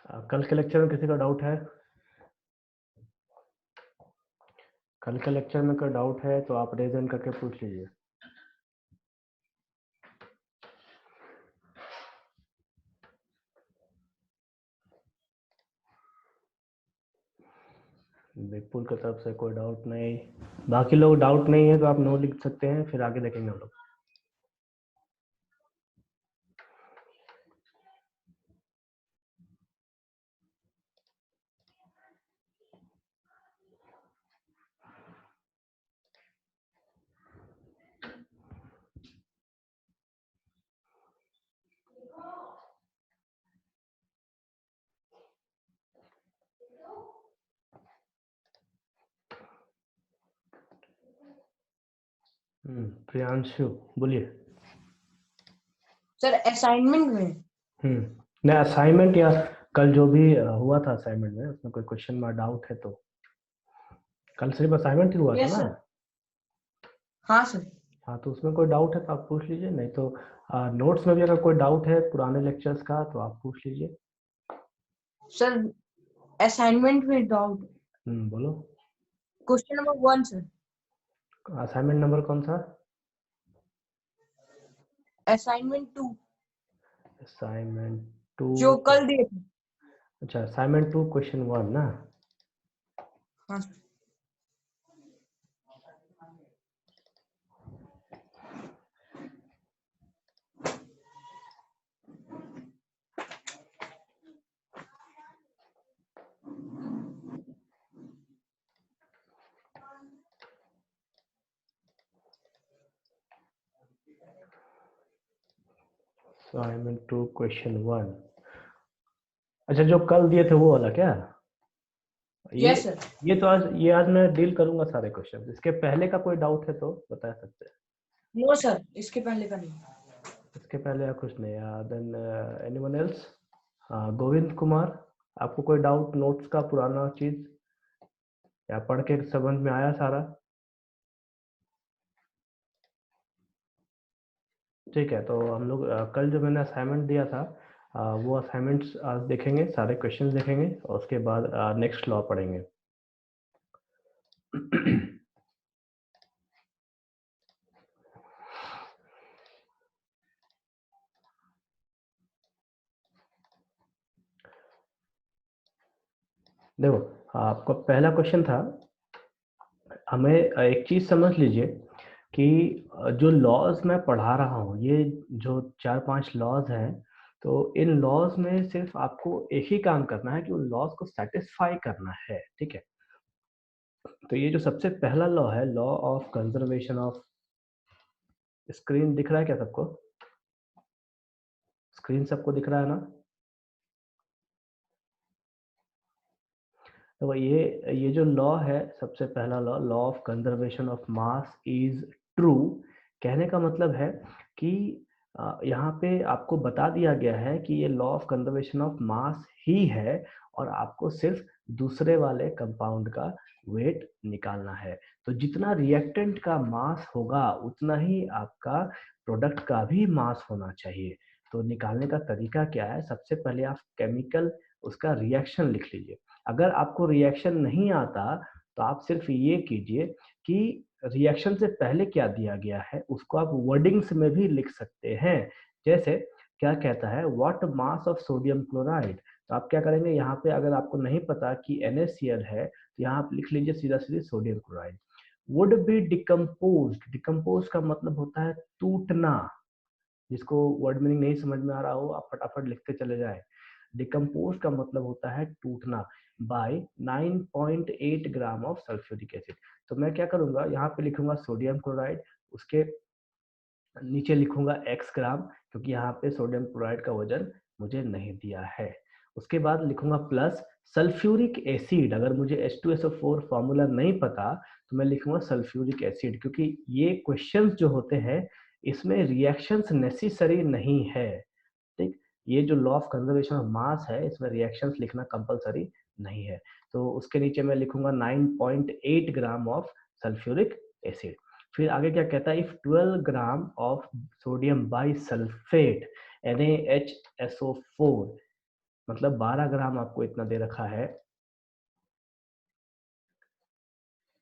कल के लेक्चर में किसी का डाउट है? कल के लेक्चर में कोई डाउट है तो आप रेज हैंड करके पूछ लीजिए। विपुल की तरफ से कोई डाउट नहीं। बाकी लोग डाउट नहीं है तो आप नो लिख सकते हैं, फिर आगे देखेंगे हम लोग। प्रियांशु बोलिए। सर असाइनमेंट में नहीं, असाइनमेंट या कल जो भी हुआ था असाइनमेंट में उसमें कोई क्वेश्चन में डाउट है तो कल सिर्फ असाइनमेंट ही हुआ था यस ना। सर। हाँ सर। हाँ, तो उसमें कोई डाउट है तो आप पूछ लीजिए, नहीं तो नोट्स में भी अगर कोई डाउट है पुराने लेक्चर्स का तो आप पूछ लीजिए। सर असाइनमेंट में डाउट। बोलो। Question number 1 sir. Assignment number कौन सा? Assignment 2 assignment 2। जो कल दिए थे। अच्छा, असाइनमेंट 2 क्वेश्चन 1 ना। हाँ सर। Assignment 2 question 1। अच्छा, जो कल दिए थे वो वाला क्या? ये यस सर। ये आज मैं डील करूंगा सारे क्वेश्चन। इसके पहले का कोई डाउट है तो बता सकते हैं। नो सर, इसके पहले का नहीं। इसके पहले या कुछ नहीं। Than anyone else? Govind Kumar, आपको कोई डाउट नोट्स का पुराना चीज या पढ़ के समझ में आया सारा? ठीक है, तो हम लोग कल जो मैंने असाइनमेंट दिया था वो असाइनमेंट्स आज देखेंगे, सारे क्वेश्चंस देखेंगे और उसके बाद नेक्स्ट लॉ पढ़ेंगे। देखो, आपका पहला क्वेश्चन था, हमें एक चीज समझ लीजिए कि जो लॉज मैं पढ़ा रहा हूँ, ये जो 4-5 लॉज हैं, तो इन लॉज में सिर्फ आपको एक ही काम करना है कि उन लॉज को सेटिस्फाई करना है। ठीक है, तो ये जो सबसे पहला लॉ है, law of conservation of, screen दिख रहा है क्या सबको? स्क्रीन सबको दिख रहा है ना? तो ये जो लॉ है, सबसे पहला law, law of conservation of mass is true. कहने का मतलब है कि यहाँ पे आपको बता दिया गया है कि ये law of conservation of mass ही है और आपको सिर्फ दूसरे वाले कंपाउंड का वेट निकालना है। तो जितना रिएक्टेंट का मास होगा उतना ही आपका प्रोडक्ट का भी मास होना चाहिए। तो निकालने का तरीका क्या है? सबसे पहले आप केमिकल उसका रिएक्शन लिख लीजिए। अगर आपको रिएक्शन नहीं आता तो आप सिर्फ ये कीजिए कि रिएक्शन से पहले क्या दिया गया है उसको आप वर्डिंग्स में भी लिख सकते हैं। जैसे क्या कहता है, what mass of sodium chloride. तो आप क्या करेंगे, यहाँ पे अगर आपको नहीं पता कि NaCl है तो यहाँ आप लिख लीजिए सीधा सीधे sodium chloride. Would be decomposed, decompose का मतलब होता है टूटना। जिसको वर्ड मीनिंग नहीं समझ में आ रहा हो आप फटाफट लिखते चले जाएं। डिकम्पोज का मतलब होता है टूटना by 9.8 gram of sulphuric acid. तो मैं क्या करूंगा, यहाँ पे लिखूंगा सोडियम क्लोराइड, उसके नीचे लिखूंगा x ग्राम, क्योंकि यहाँ पे सोडियम क्लोराइड का वजन मुझे नहीं दिया है। उसके बाद लिखूंगा प्लस सल्फ्यूरिक एसिड। अगर मुझे H2SO4 फॉर्मूला नहीं पता तो मैं लिखूंगा सल्फ्यूरिक एसिड, क्योंकि ये क्वेश्चंस जो होते हैं इसमें रिएक्शंस नेसेसरी नहीं है। ठीक, ये जो law of conservation of mass है इसमें रिएक्शंस लिखना कंपलसरी नहीं है। तो उसके नीचे मैं लिखूंगा 9.8 ग्राम ऑफ सल्फ्यूरिक एसिड। फिर आगे क्या कहता है, if 12 gram of sodium by sulphate NaHSO4 मतलब 12 ग्राम आपको इतना दे रखा है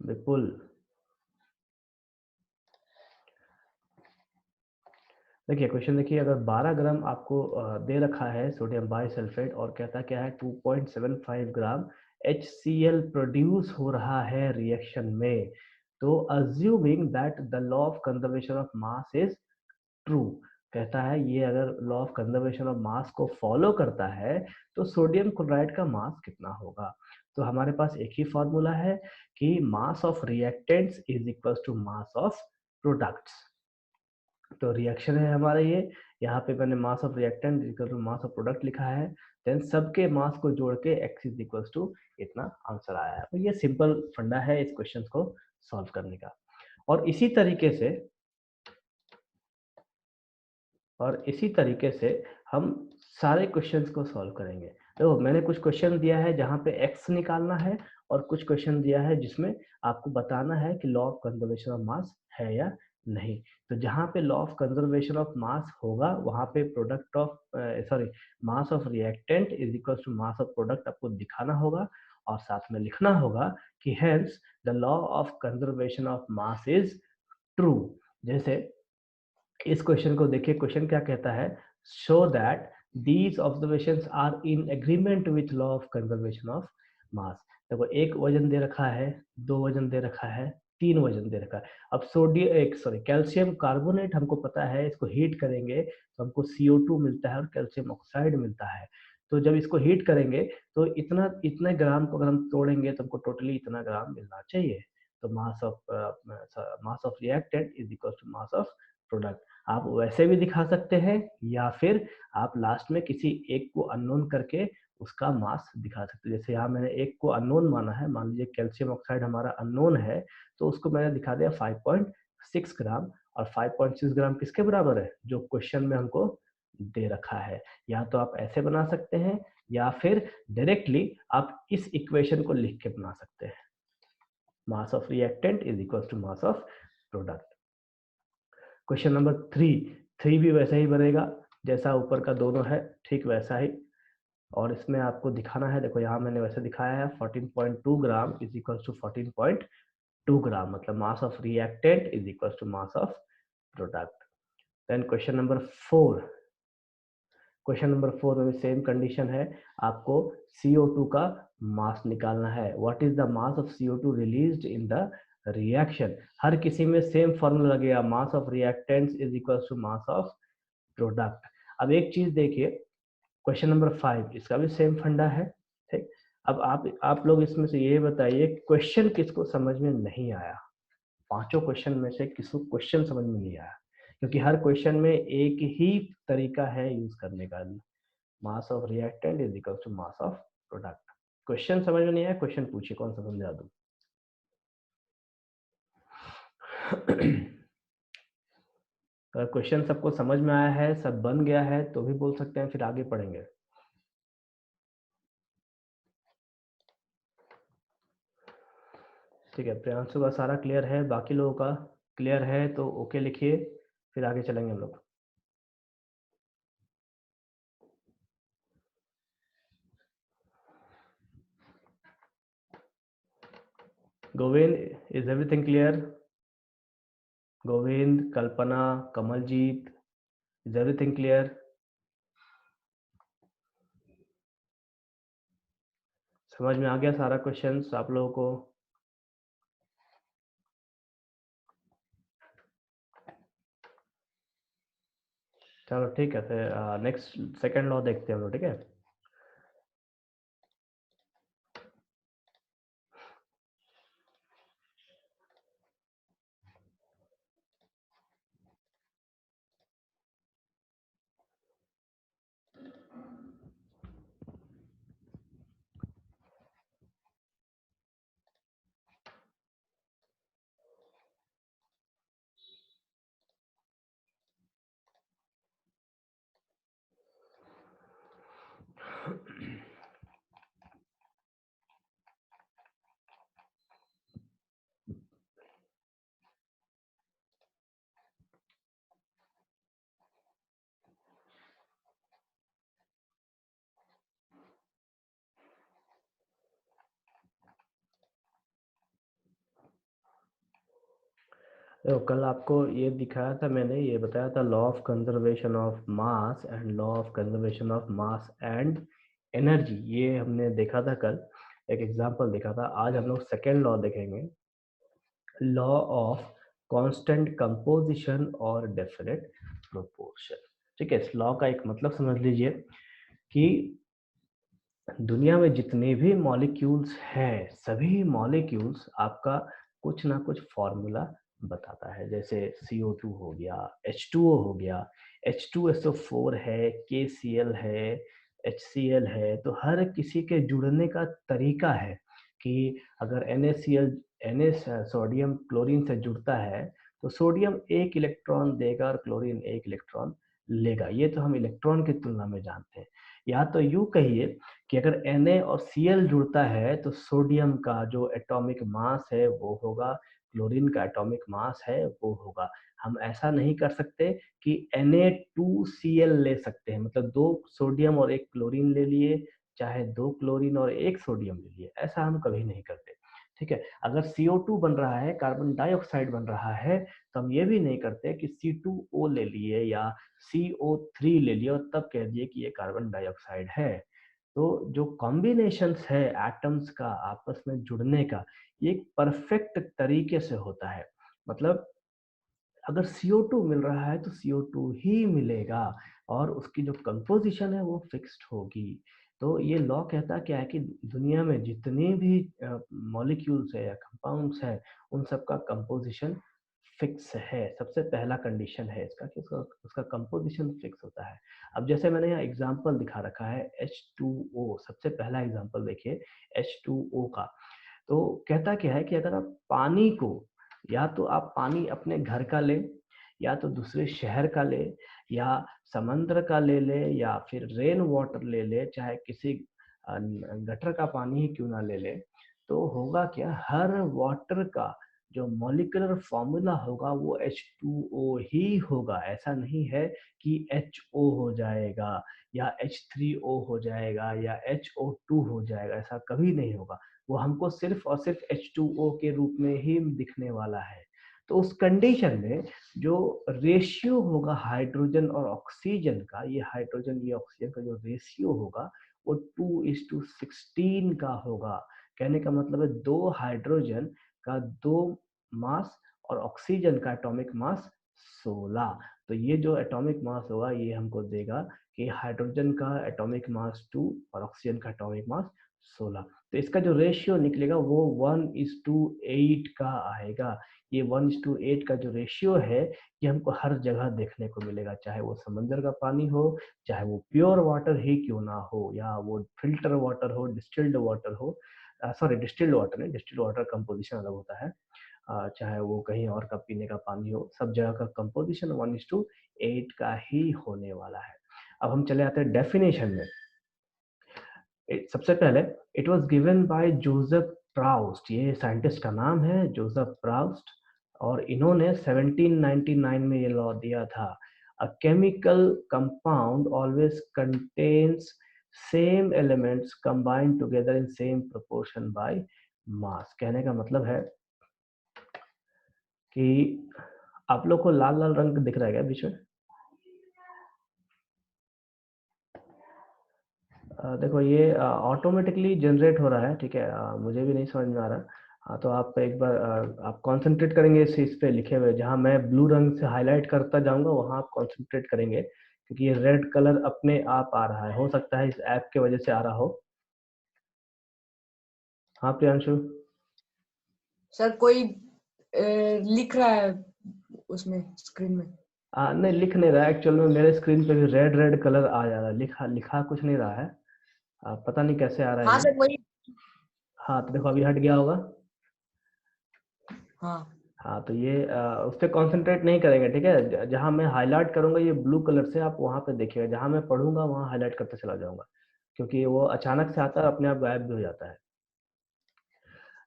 विपुल। देखिए क्वेश्चन देखिए, अगर 12 ग्राम आपको दे रखा है सोडियम बाइसल्फेट और कहता क्या है 2.75 ग्राम HCl प्रोड्यूस हो रहा है रिएक्शन में, तो assuming that the law of conservation of mass is true, कहता है ये अगर लॉ ऑफ कंजर्वेशन ऑफ मास को फॉलो करता है तो सोडियम क्लोराइड का मास कितना होगा। तो हमारे पास एक ही फॉर्मूला है कि mass of reactants is equal to mass of products. तो रिएक्शन है हमारा ये, यहाँ पे मैंने mass of reactant equal to mass of product लिखा है, देन सबके मास को जोड़ के x इज इक्वल टू इतना आंसर आया है। तो ये सिंपल फंडा है इस क्वेश्चन को सॉल्व करने का। और इसी तरीके से हम सारे क्वेश्चंस को सॉल्व करेंगे। देखो मैंने कुछ क्वेश्चन दिया है जहाँ पे x निकालना है, और कुछ क्वेश्चन दिया है जिसमें आपको बताना है कि law of conservation of mass है या नहीं। तो जहाँ पे law of conservation of mass होगा वहाँ पे product of mass of reactant is equal to mass of product आपको दिखाना होगा, और साथ में लिखना होगा कि hence the law of conservation of mass is true. जैसे इस क्वेश्चन को देखिए, क्वेश्चन क्या कहता है, show that these observations are in agreement with law of conservation of मास। देखो एक वजन दे रखा है, दो वजन दे रखा है, तीन वजन दे रखा है। अब कैल्शियम कार्बोनेट हमको पता है, इसको हीट करेंगे तो हमको CO2 मिलता है और कैल्शियम ऑक्साइड मिलता है। तो जब इसको हीट करेंगे तो इतने ग्राम को अगर हम तोड़ेंगे तो हमको टोटली इतना ग्राम मिलना चाहिए। तो mass of reactant is equal to mass of product. आप वैसे भी दिखा सकते हैं, या फिर आप लास्ट में किसी एक को अननोन करके उसका मास दिखा सकते हैं। जैसे यहाँ मैंने एक को अननोन माना है, मान लीजिए कैल्शियम ऑक्साइड हमारा अननोन है, तो उसको मैंने दिखा दिया 5.6 ग्राम। और 5.6 ग्राम किसके बराबर है, जो क्वेश्चन में हमको दे रखा है। या तो आप ऐसे बना सकते हैं, या फिर डायरेक्टली आप इस इक्वेशन को लिख के बना सकते हैं, mass of reactant is equal to mass of product. Question number 3 भी वैसा ही बनेगा जैसा ऊपर का दोनों है, ठीक वैसा ही। और इसमें आपको दिखाना है, देखो यहाँ मैंने वैसे दिखाया है 14.2 gram is equal to 14.2 gram, मतलब mass of reactant is equal to mass of product. Then question number 4 में भी सेम कंडीशन है, आपको CO2 का मास निकालना है। What is the mass of CO2 released in the reaction. हर किसी में सेम फॉर्मूला लगेगा, mass of reactants is equal to mass of product. अब एक चीज देखिए, क्वेश्चन नंबर 5 इसका भी सेम फंडा है, ठीक। अब आप लोग इसमें से ये बताइए क्वेश्चन किसको समझ में नहीं आया, पांचों क्वेश्चन में से किसको क्वेश्चन समझ में नहीं आया, क्योंकि हर क्वेश्चन में एक ही तरीका है यूज करने का। Mass of reactant is equal to mass of product. Question समझ में नहीं आया, क्वेश्चन पूछिए, कौन सा समझा दूं। अगर क्वेश्चन सबको समझ में आया है, सब बन गया है, तो भी बोल सकते हैं, फिर आगे पढ़ेंगे। ठीक है, प्रियांशु का सारा क्लियर है, बाकी लोगों का क्लियर है तो ओके लिखिए, फिर आगे चलेंगे हम लोग। Govind, is everything clear? Govind, Kalpana, Kamaljeet, is everything clear? समझ में आ गया सारा क्वेश्चंस आप लोगों को? चलो ठीक है, फिर नेक्स्ट सेकंड लॉ देखते हैं हम लोग, ठीक है। तो कल आपको ये दिखाया था मैंने, ये बताया था law of conservation of mass and law of conservation of mass and energy, ये हमने देखा था कल, एक एग्जांपल देखा था। आज हम लोग सेकेंड लॉ देखेंगे, लॉ ऑफ कांस्टेंट कंपोजिशन और डेफिनेट प्रोपोर्शन। ठीक है, इस लॉ का एक मतलब समझ लीजिए कि दुनिया में जितने भी मॉलिक्यूल्स हैं, सभी मॉलिक्यूल्स आपका कुछ ना कुछ फॉर्मूला बताता है। जैसे CO2 हो गया, H2O हो गया, H2SO4 है, KCl है, HCl है, तो हर किसी के जुड़ने का तरीका है कि अगर NaCl सोडियम क्लोरीन से जुड़ता है तो सोडियम एक इलेक्ट्रॉन देगा और क्लोरीन एक इलेक्ट्रॉन लेगा। ये तो हम इलेक्ट्रॉन की तुलना में जानते हैं। या तो यूं कहिए कि अगर Na और Cl जुड़ता है तो सोडियम का जो एटॉमिक मास है वो होगा, क्लोरीन का एटॉमिक मास है वो होगा। हम ऐसा नहीं कर सकते कि Na2Cl ले सकते हैं, मतलब दो सोडियम और एक क्लोरीन ले लिए, चाहे दो क्लोरीन और एक सोडियम ले लिए, ऐसा हम कभी नहीं करते। ठीक है, अगर CO2 बन रहा है, कार्बन डाइऑक्साइड बन रहा है, तो हम ये भी नहीं करते कि C2O ले लिए या CO3 ले लिए और तब कह दिए कि ये कार्बन डाइऑक्साइड है। तो जो कॉम्बिनेशंस है एटम्स का आपस में जुड़ने का, ये एक परफेक्ट तरीके से होता है। मतलब अगर CO2 मिल रहा है तो CO2 ही मिलेगा और उसकी जो कंपोजिशन है वो फिक्स्ड होगी। तो ये लॉ कहता क्या है कि दुनिया में जितने भी मॉलिक्यूल्स है या कंपाउंड्स है, उन सब का कंपोजिशन फिक्स है। सबसे पहला कंडीशन है इसका कि उसका उसका कंपोजिशन फिक्स होता है। अब जैसे मैंने यहाँ एग्जांपल दिखा रखा है H2O, सबसे पहला एग्जांपल देखिए H2O का। तो कहता क्या है कि अगर आप पानी को, या तो आप पानी अपने घर का ले, या तो दूसरे शहर का ले, या समुद्र का ले ले, या फिर रेन वाटर ले ले, चाहे किसी गटर का पानी ही क्यों ना ले ले, तो होगा क्या, हर वाटर का जो मॉलिक्यूलर फॉर्मूला होगा वो H2O ही होगा। ऐसा नहीं है कि HO हो जाएगा या H3O हो जाएगा या HO2 हो जाएगा, ऐसा कभी नहीं होगा। वो हमको सिर्फ और सिर्फ H2O के रूप में ही दिखने वाला है। तो उस कंडीशन में जो रेशियो होगा हाइड्रोजन और ऑक्सीजन का, ये हाइड्रोजन ये ऑक्सीजन का जो रेशियो होगा वो 2:16 का होगा। कहने का मतलब है दो हाइड्रोजन का दो मास और ऑक्सीजन का एटॉमिक मास 16। तो ये जो एटॉमिक मास होगा ये हमको देगा कि हाइड्रोजन का एटॉमिक मास 2 और ऑक्सीजन का एटॉमिक मास 16। तो इसका जो रेशियो निकलेगा वो 1:8 का आएगा। ये 1:8 का जो रेशियो है ये हमको हर जगह देखने को मिलेगा, चाहे वो समंदर का पानी हो, चाहे वो प्योर वाटर ही क्यों ना हो, या वो फिल्टर वाटर हो, डिस्टिल्ड वाटर हो, सॉरी डिस्टिल्ड वाटर नहीं, डिस्टिल्ड वाटर कंपोजिशन अलग होता है, चाहे वो कहीं और का पीने का पानी हो, सब जगह का कंपोजिशन 1:8 का ही होने वाला है। अब हम चले आते हैं डेफिनेशन में। सबसे पहले it was given by Joseph Proust, ये साइंटिस्ट का नाम है जोसेफ प्राउस्ट, और इन्होंने 1799 में ये लॉ दिया था। A chemical compound always contains same elements combined together in same proportion by mass. कहने का मतलब है कि आप लोग को लाल लाल रंग दिख रहा है क्या बीच में? देखो ये ऑटोमेटिकली जनरेट हो रहा है, ठीक है, मुझे भी नहीं समझ में आ रहा। हाँ, तो आप एक बार आप कंसंट्रेट करेंगे इस पे लिखे हुए, जहाँ मैं ब्लू रंग से हाईलाइट करता जाऊंगा वहाँ आप कंसंट्रेट करेंगे, क्योंकि ये रेड कलर अपने आप आ रहा है, हो सकता है इस ऐप के वजह से आ रहा हो। हाँ प्रियांशु। सर कोई लिख रहा है उसमें स्क्रीन में। नहीं लिख नहीं रहा है, एक्चुअल में मेरे स्क्रीन पे भी रेड रेड कलर आ जा रहा है, लिखा लिखा कुछ नहीं रहा है। पता नहीं कैसे आ रहा है हाँ ये। सर वही। हाँ तो देखो अभी हट गया होगा। हाँ हाँ तो ये उस पर कॉन्सेंट्रेट नहीं करेंगे, ठीक है, जहाँ मैं हाईलाइट करूंगा ये ब्लू कलर से, आप वहाँ पे देखिएगा, जहाँ मैं पढ़ूंगा वहाँ हाईलाइट करते चला जाऊंगा, क्योंकि वो अचानक से आता है अपने आप गायब भी हो जाता है।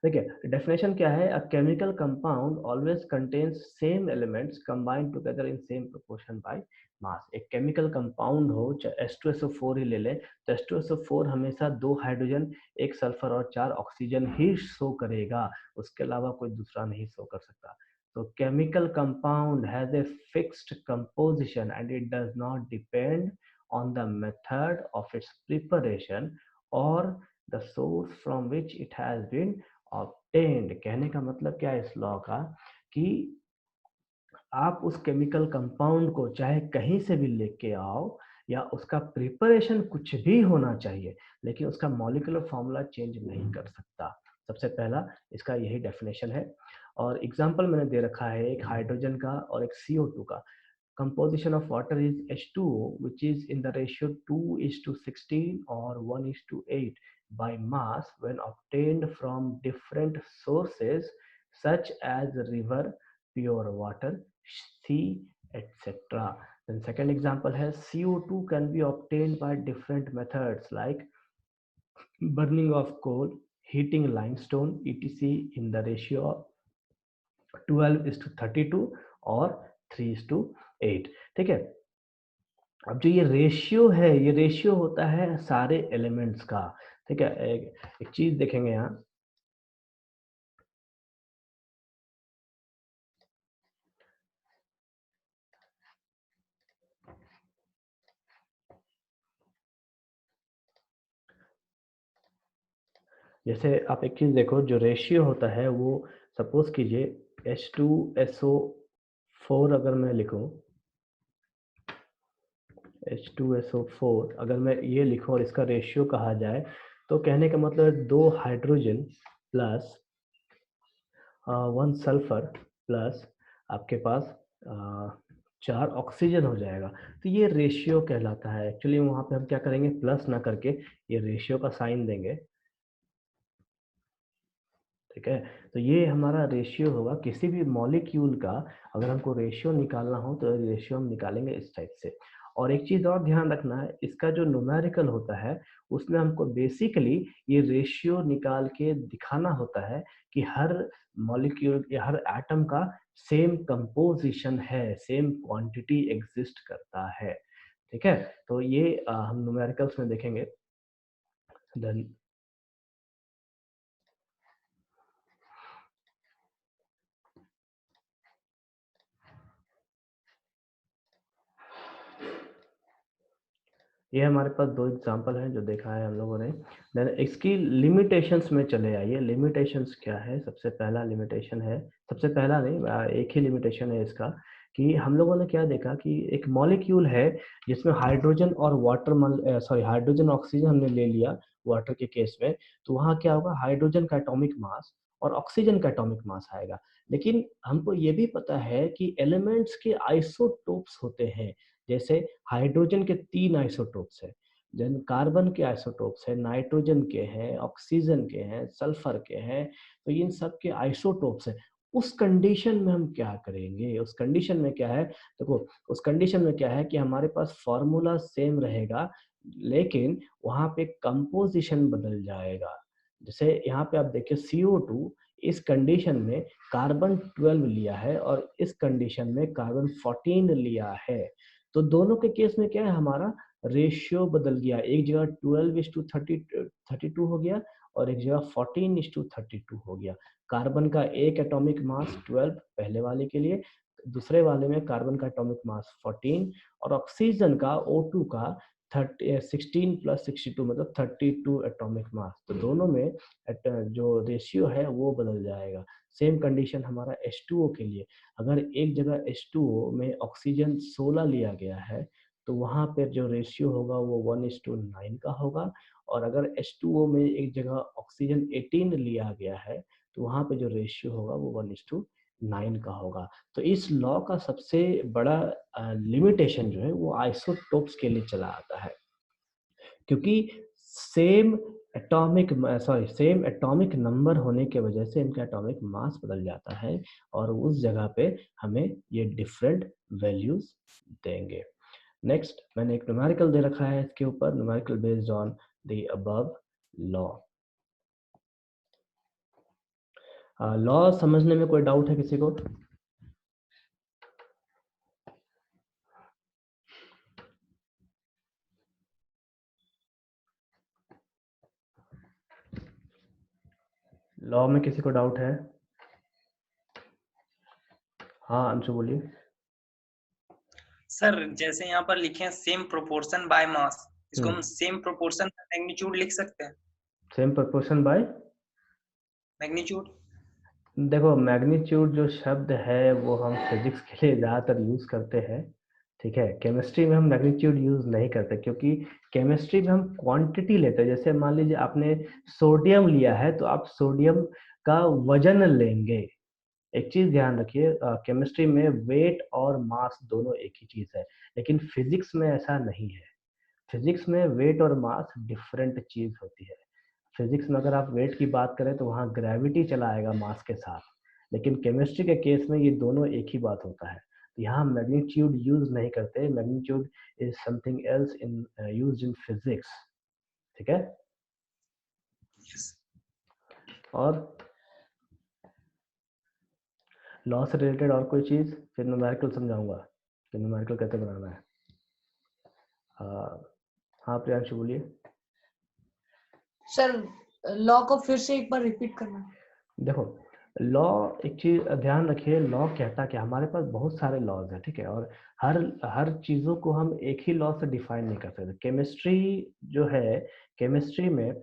देखिए डेफिनेशन क्या है, a chemical compound always contains same elements combined together in same proportion by mass. एक केमिकल कंपाउंड हो, चाहे H2SO4 ही ले लें, तो H2SO4 हमेशा दो हाइड्रोजन, एक सल्फर और चार ऑक्सीजन ही शो करेगा, उसके अलावा कोई दूसरा नहीं शो कर सकता। So chemical compound has a fixed composition and it does not depend on the method of its preparation or the source from which it has been obtained. कहने का मतलब क्या है इस लॉ का कि आप उस केमिकल कंपाउंड को चाहे कहीं से भी लेके आओ या उसका प्रिपरेशन कुछ भी होना चाहिए, लेकिन उसका मॉलिक्यूलर फॉर्मूला चेंज नहीं कर सकता। सबसे पहला इसका यही डेफिनेशन है। और एग्जांपल मैंने दे रखा है एक हाइड्रोजन का और एक CO2 का। Composition of water is H2O, which is in the ratio 2:16 or 1:8 by mass when obtained from different sources such as river, pure water, sea, etc. Then second example has CO2 can be obtained by different methods like burning of coal, heating limestone, etc. in the ratio of 12:32 और 3:8। ठीक है। अब जो ये ratio है, ये ratio होता है सारे एलिमेंट्स का। ठीक है। एक चीज देखेंगे यहाँ, जैसे आप एक चीज देखो, जो रेशियो होता है वो सपोज कीजिए H2SO4 अगर मैं लिखूं, H2SO4 अगर मैं ये लिखूं और इसका रेशियो कहा जाए, तो कहने का मतलब 2 हाइड्रोजन प्लस 1 सल्फर प्लस आपके पास 4 ऑक्सीजन हो जाएगा। तो ये रेशियो कहलाता है। एक्चुअली वहाँ पे हम क्या करेंगे, प्लस ना करके ये रेशियो का साइन देंगे। ठीक है। तो ये हमारा रेशियो होगा किसी भी मॉलिक्यूल का। अगर हमको रेशियो निकालना हो तो रेशियो हम निकालेंगे इस टाइप से। और एक चीज और ध्यान रखना है, इसका जो न्यूमेरिकल होता है उसमें हमको बेसिकली ये रेशियो निकाल के दिखाना होता है कि हर मॉलिक्यूल या हर एटम का सेम कंपोजिशन है, सेम क्वांटिटी एग्जिस्ट करता है। ठीक है। तो ये हम न्यूमेरिकल्स में देखेंगे। देन ये हमारे पास 2 एग्जांपल हैं जो देखा है हम लोगों ने। देन इसकी लिमिटेशंस में चले आइए। लिमिटेशंस क्या है? सबसे पहला लिमिटेशन है, सबसे पहला नहीं, एक ही लिमिटेशन है इसका, कि हम लोगों ने क्या देखा कि एक मॉलिक्यूल है जिसमें हाइड्रोजन और वाटर, सॉरी हाइड्रोजन ऑक्सीजन हमने ले लिया वाटर के केस में, तो वहाँ क्या होगा, हाइड्रोजन का एटॉमिक मास और ऑक्सीजन का एटॉमिक मास आएगा। लेकिन हमको ये भी पता है कि एलिमेंट्स के आइसोटोप्स होते हैं। जैसे हाइड्रोजन के 3 आइसोटोप्स है, देन कार्बन के आइसोटोप्स है, नाइट्रोजन के हैं, ऑक्सीजन के हैं, सल्फर के हैं। तो इन सब के आइसोटोप्स है। उस कंडीशन में हम क्या करेंगे, उस कंडीशन में क्या है, देखो उस कंडीशन में क्या है कि हमारे पास फॉर्मूला सेम रहेगा, लेकिन वहां पे कंपोजिशन बदल जाएगा। जैसे यहाँ पे आप देखिए CO2 इस कंडीशन में कार्बन 12 लिया है और इस कंडीशन में कार्बन 14 लिया है। तो दोनों के केस में क्या है, हमारा रेशियो बदल गया। एक जगह 12:32 हो गया और एक जगह 14:32 हो गया। कार्बन का एक एटॉमिक मास 12 पहले वाले के लिए, दूसरे वाले में कार्बन का एटॉमिक मास 14 और ऑक्सीजन का O2 का 16 + 62 मतलब 32 एटॉमिक मास। तो दोनों में जो रेशियो है वो बदल जाएगा। सेम कंडीशन हमारा H2O के लिए। अगर एक जगह H2O में ऑक्सीजन 16 लिया गया है तो वहाँ पे जो रेशियो होगा वो 1:9 का होगा। और अगर H2O में एक जगह ऑक्सीजन 18 लिया गया है तो वहाँ पे जो रेशियो होगा वो 1:9 का होगा। तो इस लॉ का सबसे बड़ा लिमिटेशन जो है वो आइसोटोप्स के लिए चला आता है, क्योंकि सेम सेम एटॉमिक नंबर होने के वजह से इनका एटॉमिक मास बदल जाता है और उस जगह पे हमें ये डिफरेंट वैल्यूज देंगे। नेक्स्ट मैंने एक न्यूमेरिकल दे रखा है इसके ऊपर, numerical based on the above law. Law समझने में कोई डाउट है किसी को? लॉ में किसी को डाउट है? हाँ अंशु बोलिए। सर जैसे यहाँ पर लिखे हैं सेम प्रोपोर्शन बाय मास, इसको हम सेम प्रोपोर्शन मैग्नीट्यूड लिख सकते हैं। Same proportion by magnitude. देखो मैग्नीट्यूड जो शब्द है वो हम फिजिक्स के लिए ज़्यादातर यूज़ करते हैं, ठीक है। केमिस्ट्री में हम मैग्नीट्यूड यूज़ नहीं करते, क्योंकि केमिस्ट्री में हम क्वांटिटी लेते हैं। जैसे मान लीजिए आपने सोडियम लिया है तो आप सोडियम का वजन लेंगे। एक चीज़ ध्यान रखिए, केमिस्ट्री में वेट और मास दोनों एक ही चीज़ है, लेकिन फिजिक्स में ऐसा नहीं है। फिजिक्स में वेट और मास डिफरेंट चीज़ होती है। फिजिक्स में अगर आप वेट की बात करें तो वहाँ ग्रेविटी चला आएगा मास के साथ, लेकिन केमिस्ट्री के केस में ये दोनों एक ही बात होता है। तो यहाँ मैग्नीट्यूड यूज नहीं करते। Magnitude is something else in used in physics, ठीक है। और लॉ से रिलेटेड और कोई चीज, फिर न्यूमेरिकल समझाऊंगा कि न्यूमेरिकल कैसे बनाना है। हाँ प्रियांशु बोलिए। सर लॉ को फिर से एक बार रिपीट करना। देखो लॉ, एक चीज ध्यान रखिए, लॉ कहता क्या, हमारे पास बहुत सारे लॉज हैं, ठीक है, और हर हर चीजों को हम एक ही लॉ से डिफाइन नहीं कर सकते। केमिस्ट्री जो है, केमिस्ट्री में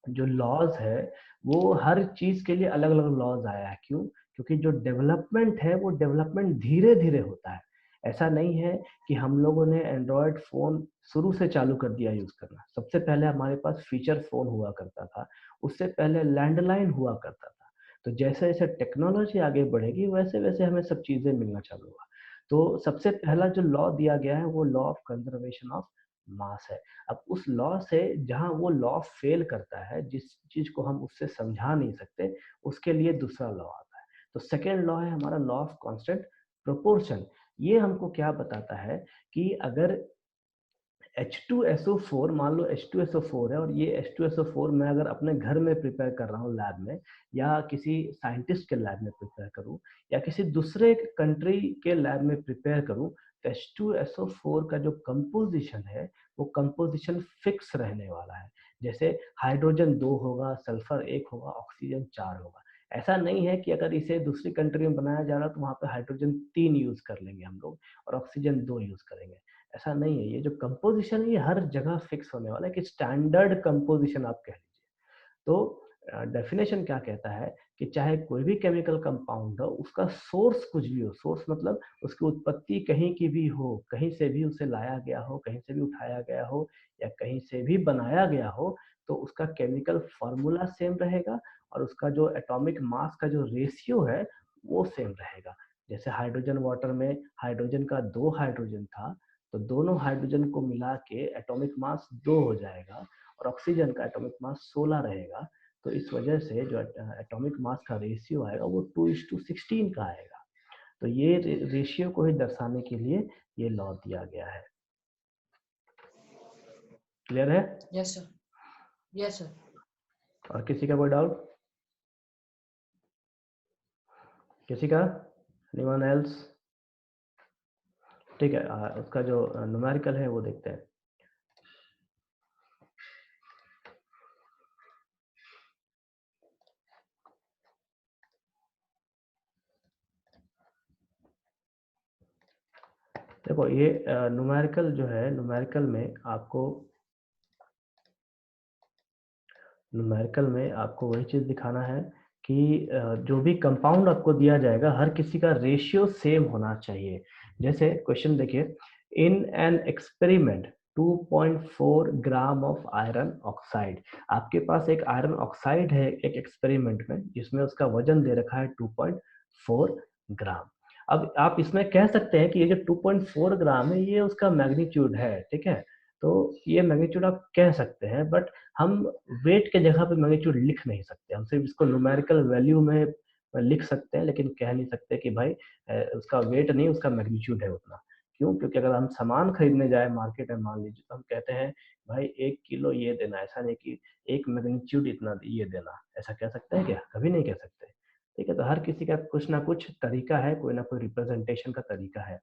जो लॉज है वो हर चीज के लिए अलग अलग लॉज आया है। क्यों? क्योंकि जो डेवलपमेंट है वो डेवलपमेंट धीरे धीरे होता है। ऐसा नहीं है कि हम लोगों ने एंड्रॉयड फोन शुरू से चालू कर दिया यूज करना। सबसे पहले हमारे पास फीचर फोन हुआ करता था, उससे पहले लैंडलाइन हुआ करता था। तो जैसे जैसे टेक्नोलॉजी आगे बढ़ेगी वैसे वैसे हमें सब चीजें मिलना चालू हुआ। तो सबसे पहला जो लॉ दिया गया है वो law of conservation of mass है। अब उस लॉ से जहां वो लॉ फेल करता है, जिस चीज को हम उससे समझा नहीं सकते, उसके लिए दूसरा लॉ आता है। तो सेकेंड लॉ है हमारा लॉ ऑफ कांस्टेंट प्रोपोर्शन। ये हमको क्या बताता है कि अगर H2SO4, मान लो H2SO4 है, और ये H2SO4 मैं अगर अपने घर में प्रिपेयर कर रहा हूँ लैब में, या किसी साइंटिस्ट के लैब में प्रिपेयर करूँ, या किसी दूसरे कंट्री के लैब में प्रिपेयर करूँ, तो H2SO4 का जो कंपोजिशन है वो कंपोजिशन फिक्स रहने वाला है। जैसे हाइड्रोजन 2 होगा, सल्फर 1 होगा, ऑक्सीजन 4 होगा। ऐसा नहीं है कि अगर इसे दूसरी कंट्री में बनाया जा रहा है तो वहाँ पे हाइड्रोजन 3 यूज कर लेंगे हम लोग और ऑक्सीजन 2 यूज करेंगे। ऐसा नहीं है। ये जो कंपोजिशन है ये हर जगह फिक्स होने वाला है, कि स्टैंडर्ड कंपोजिशन आप कह लीजिए। तो डेफिनेशन क्या कहता है कि चाहे कोई भी केमिकल कंपाउंड हो, उसका सोर्स कुछ भी हो, सोर्स मतलब उसकी उत्पत्ति कहीं की भी हो, कहीं से भी उसे लाया गया हो, कहीं से भी उठाया गया हो, या कहीं से भी बनाया गया हो, तो उसका केमिकल फॉर्मूला सेम रहेगा और उसका जो एटॉमिक मास का जो रेशियो है वो सेम रहेगा। जैसे हाइड्रोजन वाटर में हाइड्रोजन का 2 हाइड्रोजन था, तो दोनों हाइड्रोजन को मिला के एटॉमिक मास 2 हो जाएगा, और ऑक्सीजन का एटॉमिक मास 16 रहेगा। तो इस वजह से जो एटॉमिक मास का रेशियो आएगा वो 2:16 का आएगा। तो ये रेशियो को ही दर्शाने के लिए ये लॉ दिया गया है। क्लियर है? Yes sir, yes sir. और किसी का कोई डाउट? किसी का? Anyone else? ठीक है, उसका जो न्यूमेरिकल है वो देखते हैं। देखो ये न्यूमेरिकल जो है, न्यूमेरिकल में आपको वही चीज दिखाना है कि जो भी कंपाउंड आपको दिया जाएगा हर किसी का रेशियो सेम होना चाहिए। जैसे क्वेश्चन देखिए, in an experiment 2.4 gram of iron oxide. आपके पास एक आयरन ऑक्साइड है एक एक्सपेरिमेंट में, जिसमें उसका वजन दे रखा है 2.4 ग्राम। अब आप इसमें कह सकते हैं कि ये जो 2.4 ग्राम है ये उसका मैग्नीट्यूड है, ठीक है। तो ये मैग्नीट्यूड आप कह सकते हैं, बट हम वेट के जगह पे मैग्नीट्यूड लिख नहीं सकते। हम सिर्फ इसको न्यूमेरिकल वैल्यू में लिख सकते हैं, लेकिन कह नहीं सकते कि भाई उसका वेट नहीं, उसका मैग्नीट्यूड है उतना। क्यों? क्योंकि अगर हम सामान खरीदने जाए मार्केट में, मान लीजिए, तो हम कहते हैं भाई 1 किलो ये देना, ऐसा नहीं कि एक मैग्नीट्यूड इतना ये देना। ऐसा कह सकते हैं क्या? कभी नहीं कह सकते। ठीक है, तो हर किसी का कुछ ना कुछ तरीका है, कोई ना कोई रिप्रेजेंटेशन का तरीका है।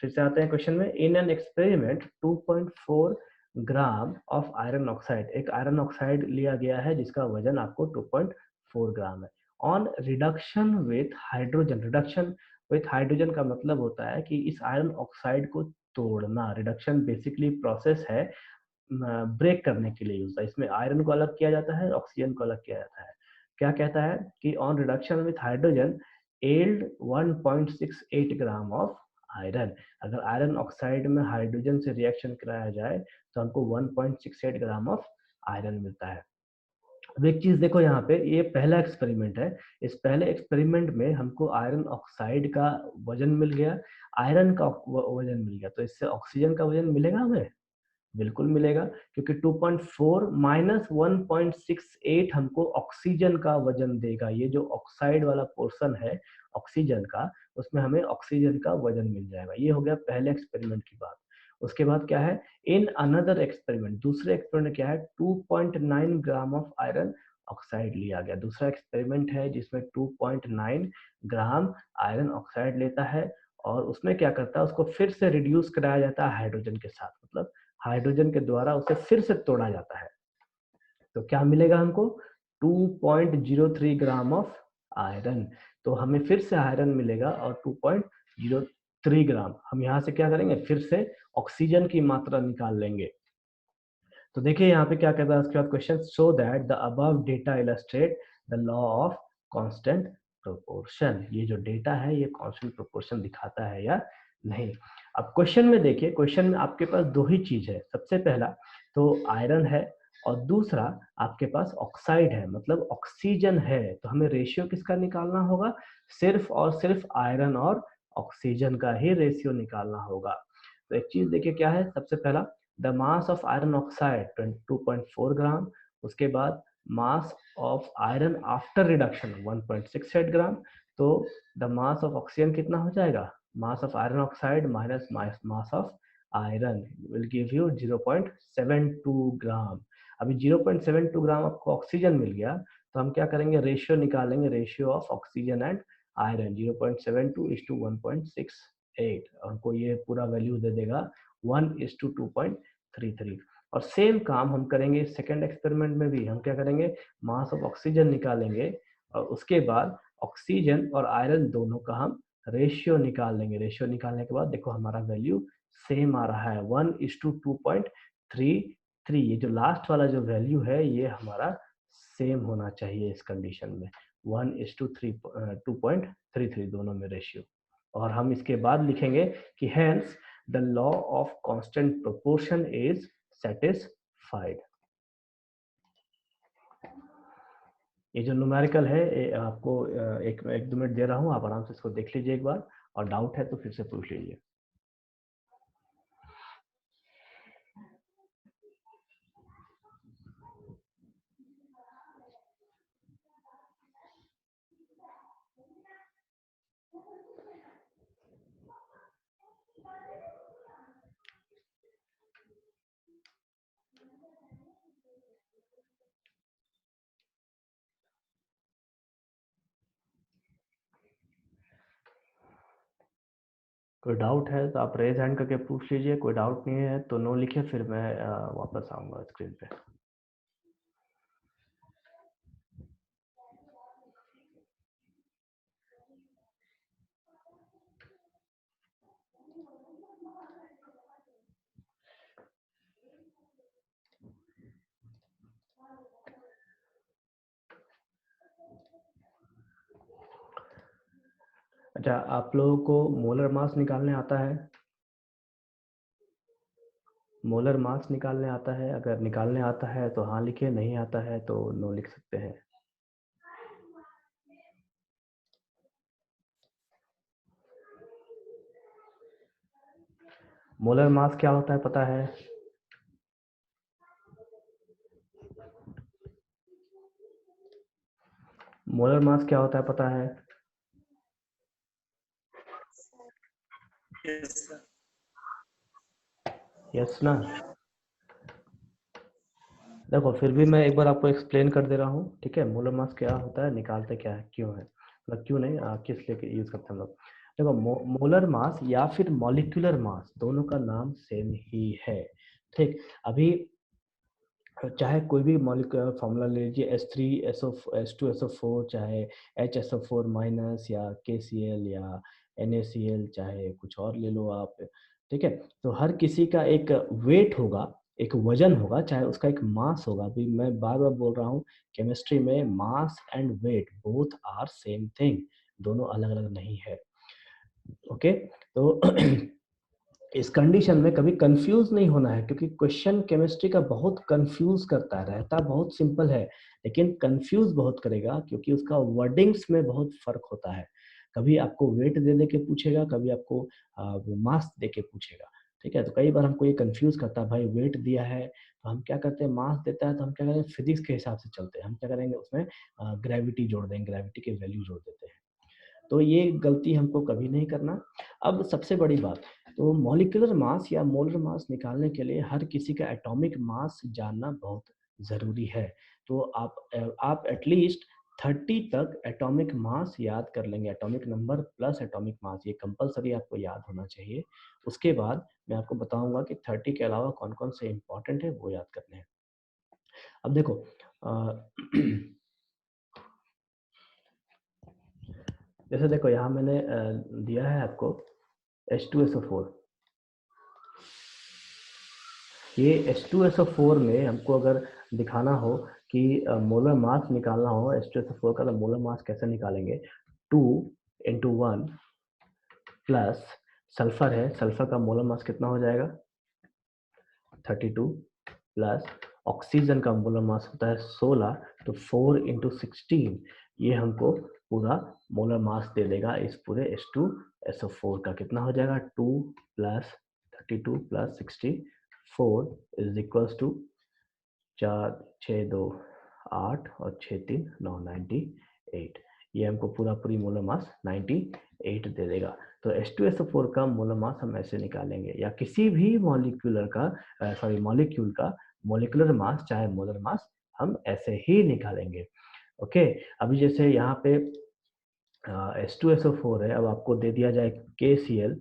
फिर से आते हैं क्वेश्चन में, in an experiment 2.4 gram of iron oxide. एक आयरन ऑक्साइड लिया गया है जिसका वजन आपको 2.4 ग्राम है। On reduction with hydrogen. Reduction with hydrogen का मतलब होता है कि इस आयरन ऑक्साइड को तोड़ना। रिडक्शन बेसिकली प्रोसेस है ब्रेक करने के लिए यूज होता है। इसमें आयरन को अलग किया जाता है, ऑक्सीजन को अलग किया जाता है। क्या कहता है कि on reduction with hydrogen yield 1.68 gram of iron. अगर आयरन ऑक्साइड में हाइड्रोजन से रिएक्शन कराया जाए तो हमको 1.68 ग्राम ऑफ आयरन मिलता है। अब एक चीज देखो यहाँ पे, ये पहला एक्सपेरिमेंट है। इस पहले एक्सपेरिमेंट में हमको आयरन ऑक्साइड का वजन मिल गया, आयरन का वजन मिल गया। तो इससे ऑक्सीजन का वजन मिलेगा हमें? बिल्कुल मिलेगा, क्योंकि 2.4 माइनस 1.68 हमको ऑक्सीजन का वजन देगा। ये जो ऑक्साइड वाला पोर्शन है ऑक्सीजन का, उसमें हमें ऑक्सीजन का वजन मिल जाएगा। ये हो गया पहले एक्सपेरिमेंट की बात। उसके बाद क्या है, इन अनदर एक्सपेरिमेंट, दूसरे एक्सपेरिमेंट क्या है, 2.9 ग्राम ऑफ आयरन ऑक्साइड लिया गया। दूसरा एक्सपेरिमेंट है जिसमें 2.9 ग्राम आयरन ऑक्साइड लेता है और उसमें क्या करता है, उसको फिर से रिड्यूस कराया जाता है हाइड्रोजन के साथ, मतलब हाइड्रोजन के द्वारा उसे फिर से तोड़ा जाता है। तो क्या मिलेगा हमको, 2.03 ग्राम ऑफ आयरन। तो हमें फिर से आयरन मिलेगा और 2.03 ग्राम। हम यहाँ से क्या करेंगे, फिर से ऑक्सीजन की मात्रा निकाल लेंगे। तो देखिए यहाँ पे क्या कहता है उसके बाद question, so that the above data illustrate the law of constant proportion. ये जो डेटा है ये कांस्टेंट प्रोपोर्शन दिखाता है या नहीं। अब क्वेश्चन में देखिए, क्वेश्चन में आपके पास दो ही चीज है। सबसे पहला तो आयरन है और दूसरा आपके पास ऑक्साइड है, मतलब ऑक्सीजन है। तो हमें रेशियो किसका निकालना होगा, सिर्फ और सिर्फ आयरन और ऑक्सीजन का ही रेशियो निकालना होगा। तो एक चीज देखिए क्या है, सबसे पहला the mass of iron oxide 2.4 ग्राम। उसके बाद mass of iron after reduction 1.68 ग्राम। तो द मास ऑफ ऑक्सीजन कितना हो जाएगा, mass of iron oxide minus mass of iron will give you 0.72 ग्राम। अभी 0.72 ग्राम आपको ऑक्सीजन मिल गया, तो हम क्या करेंगे, रेशियो निकालेंगे, ratio of oxygen and iron 0.72:1.68। हमको ये पूरा वैल्यू दे देगा 1:2.33। और सेम काम हम करेंगे सेकेंड एक्सपेरिमेंट में भी। हम क्या करेंगे, मास ऑफ ऑक्सीजन निकालेंगे और उसके बाद ऑक्सीजन और आयरन दोनों का हम रेशियो निकाल लेंगे। रेशियो निकालने के बाद देखो हमारा वैल्यू सेम आ रहा है 1:2.33। ये जो लास्ट वाला जो वैल्यू है ये हमारा सेम होना चाहिए इस कंडीशन में, 1:2.33 दोनों में रेशियो। और हम इसके बाद लिखेंगे कि hence the law of constant proportion is satisfied। ये जो न्यूमेरिकल है ये आपको एक 2 मिनट दे रहा हूँ, आप आराम से इसको देख लीजिए एक बार, और डाउट है तो फिर से पूछ लीजिए। कोई डाउट है तो आप रेज हैंड करके पूछ लीजिए, कोई डाउट नहीं है तो नो लिखे, फिर मैं वापस आऊंगा स्क्रीन पे। अच्छा, आप लोगों को मोलर मास निकालने आता है? मोलर मास निकालने आता है? अगर निकालने आता है तो हाँ लिखिए, नहीं आता है तो नो लिख सकते हैं। मोलर मास क्या होता है पता है? मोलर मास क्या होता है पता है? यस ना? देखो फिर भी मैं एक बार आपको एक्सप्लेन कर दे रहा हूँ, ठीक है। मोलर मास क्या होता है, निकालते क्या है, क्यों है, मतलब क्यों नहीं, किस लिए यूज करते हैं हम लोग। देखो मोलर मास या फिर मॉलिक्यूलर मास दोनों का नाम सेम ही है, ठीक। अभी चाहे कोई भी मॉलिक्यूलर फार्मूला ले लीजिए, H3SO4 चाहे HSO4 माइनस या KCl या NaCl, चाहे कुछ और ले लो आप, ठीक है। तो हर किसी का एक वेट होगा, एक वजन होगा, चाहे उसका एक मास होगा। अभी मैं बार बार बोल रहा हूँ, केमिस्ट्री में mass and weight both are same thing, दोनों अलग अलग नहीं है। ओके, तो इस कंडीशन में कभी कंफ्यूज नहीं होना है, क्योंकि क्वेश्चन केमिस्ट्री का बहुत कंफ्यूज करता है, रहता बहुत सिंपल है लेकिन कंफ्यूज बहुत करेगा, क्योंकि उसका वर्डिंग्स में बहुत फर्क होता है। कभी आपको वेट दे दे के पूछेगा, कभी आपको वो मास दे के पूछेगा, ठीक है। तो कई बार हमको ये कंफ्यूज करता है, भाई वेट दिया है तो हम क्या करते हैं, मास देता है तो हम क्या करेंगे, फिजिक्स के हिसाब से चलते हैं, हम क्या करेंगे उसमें ग्रेविटी जोड़ देंगे, ग्रेविटी के वैल्यू जोड़ देते हैं। तो ये गलती हमको कभी नहीं करना। अब सबसे बड़ी बात, तो मॉलिक्यूलर मास या मोलर मास निकालने के लिए हर किसी का एटॉमिक मास जानना बहुत ज़रूरी है। तो आप एटलीस्ट 30 तक एटॉमिक मास याद कर लेंगे, atomic number plus atomic mass, ये कंपलसरी आपको याद होना चाहिए। उसके बाद मैं आपको बताऊंगा कि 30 के अलावा कौन कौन से इंपॉर्टेंट है वो याद करने हैं। अब देखो जैसे देखो यहाँ मैंने दिया है आपको H2SO4। ये H2SO4 में हमको अगर दिखाना हो कि मोलर मास निकालना हो H2SO4 का, तो मोलर मास कैसे निकालेंगे, 2 × 1 प्लस सल्फर है, सल्फर का मोलर मास कितना हो जाएगा 32, प्लस ऑक्सीजन का मोलर मास होता है 16, तो 4 × 16 ये हमको पूरा मोलर मास दे देगा इस पूरे H2SO4 का। कितना हो जाएगा, 2 + 32 + 64 इज इक्वल्स टू 4 6 2 8 और 6 3 9 98। ये हमको पूरा पूरी मोलर मास 98 दे देगा। तो H2SO4 का मोलर मास हम ऐसे निकालेंगे, या किसी भी मॉलिक्यूलर का मॉलिक्यूल का मॉलिक्यूलर मास चाहे मोलर मास हम ऐसे ही निकालेंगे। ओके, अभी जैसे यहाँ पे H2SO4 है, अब आपको दे दिया जाए KCl,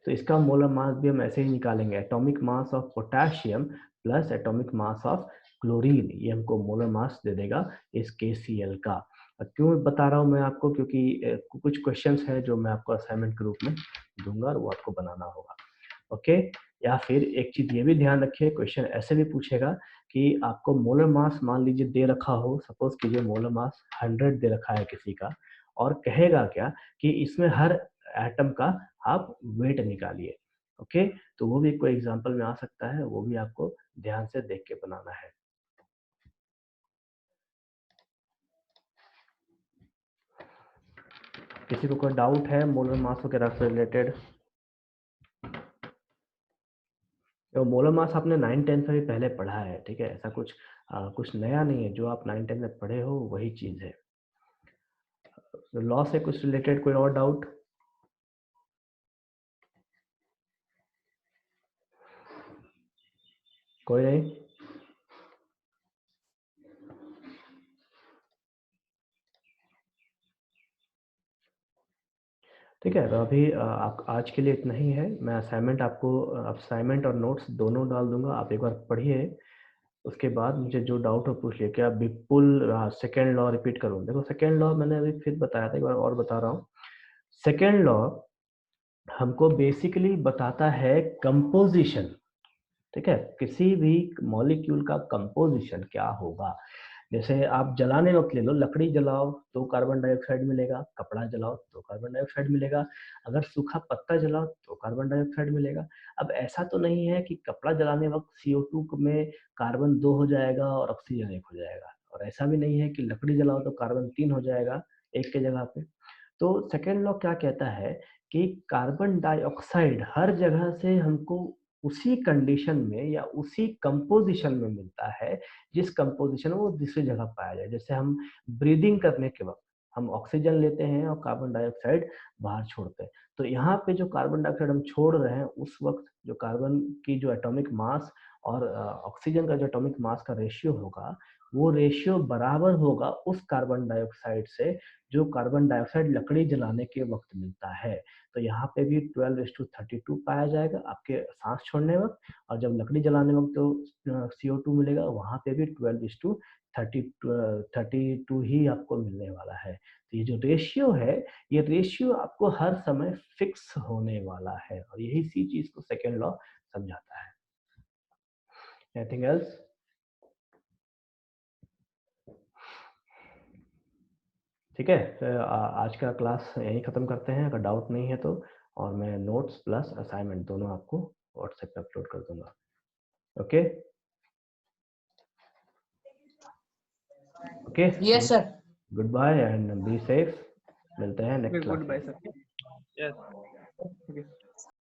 तो इसका मोलर मास भी हम ऐसे ही निकालेंगे, atomic mass of potassium plus atomic mass of chlorine, ये हमको मोलर मास दे देगा इस KCl का। क्यों बता रहा हूँ मैं आपको, क्योंकि कुछ क्वेश्चंस है जो मैं आपको असाइनमेंट के रूप में दूंगा और वो आपको बनाना होगा। ओके, या फिर एक चीज ये भी ध्यान रखिए, क्वेश्चन ऐसे भी पूछेगा कि आपको मोलर मास मान लीजिए दे रखा हो, सपोज कीजिए मोलर मास 100 दे रखा है किसी का, और कहेगा क्या कि इसमें हर एटम का आप वेट निकालिए। ओके, तो वो भी कोई एग्जांपल में आ सकता है, वो भी आपको ध्यान से देख के बनाना है। किसी को कोई डाउट है मोलर मास वगैरह से रिलेटेड? तो मोलर मास आपने 9-10 में भी पहले पढ़ा है, ठीक है, ऐसा कुछ नया नहीं है, जो आप 9-10 में पढ़े हो वही चीज है। लॉ से कुछ रिलेटेड कोई और डाउट? कोई नहीं? ठीक है, तो अभी आप आज के लिए इतना ही है। मैं असाइनमेंट और नोट्स दोनों डाल दूंगा, आप एक बार पढ़िए, उसके बाद मुझे जो डाउट हो पूछ लिया। क्या बिल्कुल सेकेंड लॉ रिपीट करूँ? देखो सेकेंड लॉ मैंने अभी फिर बताया था, एक बार और बता रहा हूँ। सेकेंड लॉ हमको बेसिकली बताता है कंपोजिशन, ठीक है, किसी भी मॉलिक्यूल का कंपोजिशन क्या होगा। जैसे आप जलाने वक्त ले लो, लकड़ी जलाओ तो कार्बन डाइऑक्साइड मिलेगा, कपड़ा जलाओ तो कार्बन डाइऑक्साइड मिलेगा, अगर सूखा पत्ता जलाओ तो कार्बन डाइऑक्साइड मिलेगा। अब ऐसा तो नहीं है कि कपड़ा जलाने वक्त CO2 में कार्बन 2 हो जाएगा और ऑक्सीजन 1 हो जाएगा, और ऐसा भी नहीं है कि लकड़ी जलाओ तो कार्बन 3 हो जाएगा एक के जगह पे। तो सेकेंड लॉ क्या कहता है कि कार्बन डाइऑक्साइड हर जगह से हमको उसी कंडीशन में या उसी कंपोजिशन में मिलता है जिस कंपोजिशन में वो दूसरी जगह पाया जाए। जैसे हम ब्रीदिंग करने के वक्त हम ऑक्सीजन लेते हैं और कार्बन डाइऑक्साइड बाहर छोड़ते हैं, तो यहाँ पे जो कार्बन डाइऑक्साइड हम छोड़ रहे हैं उस वक्त जो कार्बन की जो एटॉमिक मास और ऑक्सीजन का जो एटॉमिक मास का रेशियो होगा वो रेशियो बराबर होगा उस कार्बन डाइऑक्साइड से जो कार्बन डाइऑक्साइड लकड़ी जलाने के वक्त मिलता है। तो यहाँ पे भी 12:32 पाया जाएगा आपके सांस छोड़ने वक्त, और जब लकड़ी जलाने वक्त जो CO2 मिलेगा वहाँ पे भी 12:32 ही आपको मिलने वाला है। तो ये जो रेशियो है, ये रेशियो आपको हर समय फिक्स होने वाला है, और यही इसी चीज को सेकेंड लॉ समझाता है। Anything else? ठीक है, तो आज का क्लास यहीं खत्म करते हैं, अगर डाउट नहीं है तो, और मैं नोट्स प्लस असाइनमेंट दोनों आपको व्हाट्सएप पे अपलोड कर दूंगा। Okay okay, yes sir. Good bye and be safe, मिलते हैं नेक्स्ट क्लास गुड में। Bye sir. यस।